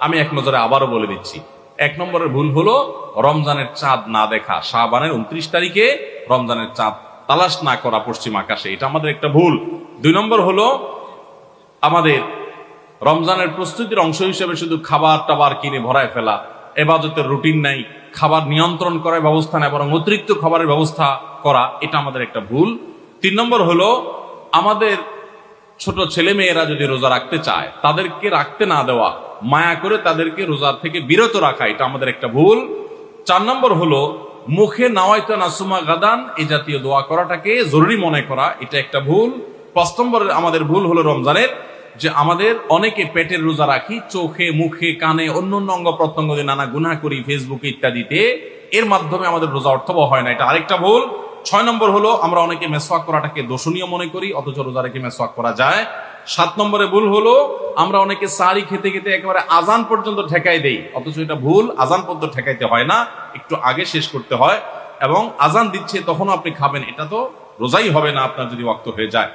আমি এক নজরে আবারও বলে দিচ্ছি। 1 নম্বরের ভুল হলো রমজানের চাঁদ না দেখা, শাবানের 29 তারিখে রমজানের চাঁদ তালাশ না করা পশ্চিম আকাশে, এটা আমাদের একটা ভুল। 2 নম্বর হলো আমাদের রমজানের প্রস্তুতির অংশ হিসেবে শুধু খাবার টাবার কিনে ভরায় ফেলা, ইবাদতের রুটিন নাই, খাবার নিয়ন্ত্রণ করার ব্যবস্থা নেই, বরং অতিরিক্ত খাবারের ব্যবস্থা করা, এটা আমাদের একটা ভুল। 3 নম্বর হলো আমাদের ছোট ছেলে মেয়েরা যদি রোজা রাখতে চায় তাদেরকে রাখতে না দেওয়া, মায়া করে তাদেরকে রোজা থেকে বিরত রাখা, এটা আমাদের একটা ভুল। 4 নম্বর হলো মুখে নাওয়াইতা নাসুমা গাদান এই জাতীয় দোয়া করাটাকে জরুরি মনে করা, এটা একটা ভুল। 5 নম্বর আমাদের ভুল হলো রমজানের যে আমাদের অনেকে পেটের রোজা রাখি, চোখে মুখে কানে অন্য অঙ্গ প্রত্যঙ্গ দিয়ে নানা গুনাহ করি ফেসবুকে ইত্যাদিতে, এর মাধ্যমে আমাদের রোজা অর্থবহ হয় না, এটা আরেকটা ভুল। 6 নম্বর হলো আমরা অনেকে মেসওয়াক করাটাকে দোষণীয় মনে করি, অথচ রোজা রেখে মেসওয়াক করা যায়। 7 নম্বরে ভুল হলো আমরা অনেকে সারি খেতে খেতে একেবারে আজান পর্যন্ত ঠেকাই দেই, অথচ এটা ভুল, আজান পর্যন্ত ঠেকাইতে হয় না, একটু আগে শেষ করতে হয়, এবং আজান দিচ্ছে তখনও আপনি খাবেন, এটা তো রোজাই হবে না আপনার যদি ওয়াক্ত হয়ে যায়।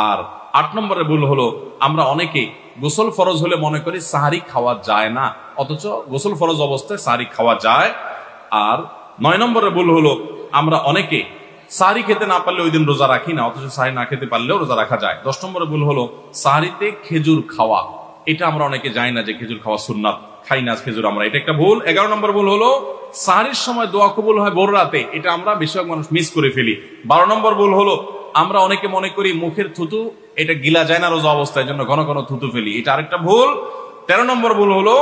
আর 8 নম্বরে ভুল হলো আমরা অনেকে গোসল ফরজ হলে মনে করি সাহারি খাওয়া যায় না, অথচ গোসল ফরজ অবস্থায় সাহারি খাওয়া যায়। আর 9 নম্বরে ভুল হলো আমরা অনেকে সাহারি খেতে না পারলে ওই দিন রোজা রাখি না, অথচ সাহারি না খেতে পারলেও রোজা রাখা যায়। 10 নম্বরে ভুল হলো সাহারিতে খেজুর খাওয়া, এটা আমরা অনেকে জানি না যে খেজুর খাওয়া সুন্নাত, খাই না খেজুর আমরা, এটা একটা ভুল। 11 নম্বর ভুল হলো সাহারির সময় দোয়া কবুল হয় ভোর রাতে, এটা আমরা বেশিরভাগ মানুষ মিস করে ফেলি। 12 নম্বর ভুল হলো আমরা অনেকে মনে করি মুখের থুতু এটা গিলা যায় না রোজা অবস্থায়, জন্য ঘন ঘন থুতু ফেলি, এটা আরেকটা ভুল। 13 নম্বর ভুল হলো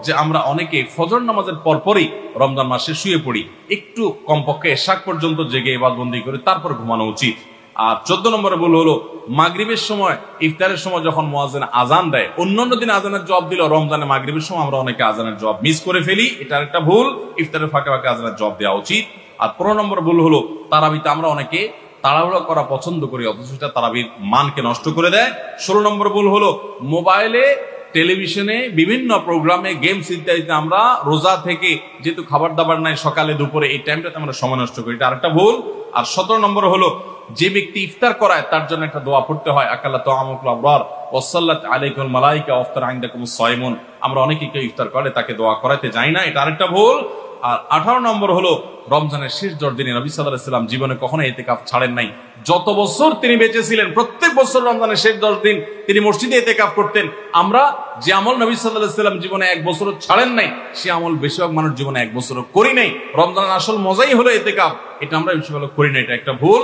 যে আমরা অনেকে ফজর নামাজের পরপরই রমজান মাসে শুয়ে পড়ি, একটু কমপক্ষে এশাক পর্যন্ত জেগে ইবাদতবন্দি করে তারপর ঘুমানো উচিত। আর 14 নম্বরে ভুল হলো মাগরিবের সময় ইফতারের সময় যখন মুয়াজ্জিন আজান দেয়, অন্যান্য দিন আজানের জবাব দিল, রমজানে মাগরিবের সময় আমরা অনেকে আজানের জবাব মিস করে ফেলি, এটা আরেকটা ভুল, ইফতারের ফাঁকে ফাঁকে আজানের জবাব দেওয়া উচিত। আর 15 নম্বর ভুল হলো তারাবিতে আমরা অনেকে তাড়াহুড়া করা পছন্দ করি, অথচ সেটা তারাবির মানকে নষ্ট করে দেয়। 16 নম্বর ভুল হলো মোবাইলে টেলিভিশনে বিভিন্ন প্রোগ্রামে গেমস ইত্যাদিতে আমরা রোজা থেকে যেহেতু খাবার দাবার নাই সকালে দুপুরে এই টাইমটাতে আমরা সময় নষ্ট করি, এটা আরেকটা ভুল। আর 17 নম্বর হলো যে ব্যক্তি ইফতার করায় তার জন্য একটা দোয়া পড়তে হয়, আকাল্লা তাআমুকুল আবরার ওয়াসাল্লাত আলাইকুল মালাইকা ওয়াফতার ইনদাকুমুস সাইমুন, আমরা অনেকেই কেউ ইফতার করে তাকে দোয়া করাতে যাই না, এটা আরেকটা ভুল। আর 18 নম্বর হলো রমজানের শেষ 10 দিনে নবী সাল্লাল্লাহু আলাইহি ওয়াসাল্লাম জীবনে কখনো ইতিকাফ ছাড়েন নাই, যত বছর তিনি বেঁচে ছিলেন প্রত্যেক বছর রমজানের শেষ 10 দিন তিনি মসজিদে ইতিকাফ করতেন। আমরা যে আমল নবী সাল্লাল্লাহু আলাইহি ওয়াসাল্লাম জীবনে 1 বছরও ছাড়েন নাই, সে আমল বেশিরভাগ মানুষ জীবনে 1 বছরও করি নাই। রমজানের আসল মজাই হলো ইতিকাফ, এটা আমরা বেশিরভাগ করি না, এটা একটা ভুল।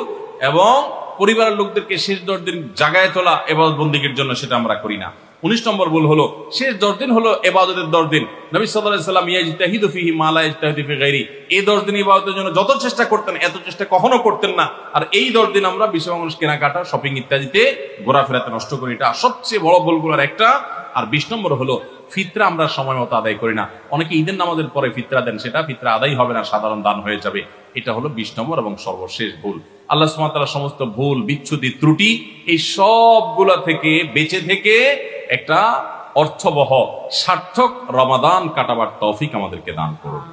এবং পরিবারের লোকদেরকে শেষ 10 দিন জাগায় তোলা ইবাদত বন্দেগীর জন্য, সেটা আমরা করি না। 19 নম্বর ভুল হলো শেষ 10 দিন হলো ইবাদতের 10 দিন, নবী সাল্লাল্লাহু আলাইহি ওয়াসাল্লাম ইয়াজতাহিদু ফিহি মা লা ইয়াজতাহিদু ফি গায়রি, এই 10 দিন ইবাদতের জন্য যত চেষ্টা করতেন এত চেষ্টা কখনো করতেন না, আর এই 10 দিন আমরা বেশিরভাগ মানুষ কেনাকাটা শপিং ইত্যাদিতে ঘোরাফেরাতে নষ্ট করি, এটা সবচেয়ে বড় ভুলগুলোর একটা। আর 20 নম্বর হলো ফিতরা আমরা সময় মতো আদায় করি না, অনেকে ঈদের নামাজের পরে ফিতরা দেন, সেটা ফিতরা আদায় হবে না, সাধারণ দান হয়ে যাবে, এটা হলো 20 নম্বর এবং সর্বশেষ ভুল। আল্লাহ সুবহানাহু ওয়া তাআলা সমস্ত ভুল বিচ্যুতি ত্রুটি এই সবগুলা থেকে বেঁচে থেকে একটা অর্থবহ সার্থক রমাদান কাটাবার তৌফিক আমাদেরকে দান করুন।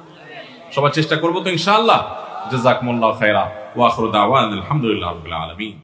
সবাই চেষ্টা করবো তো ইনশাআল্লাহ। জাযাকুমুল্লাহু খায়রা ওয়া আখিরু দাওয়ানা আলহামদুলিল্লাহি রাব্বিল আলামিন।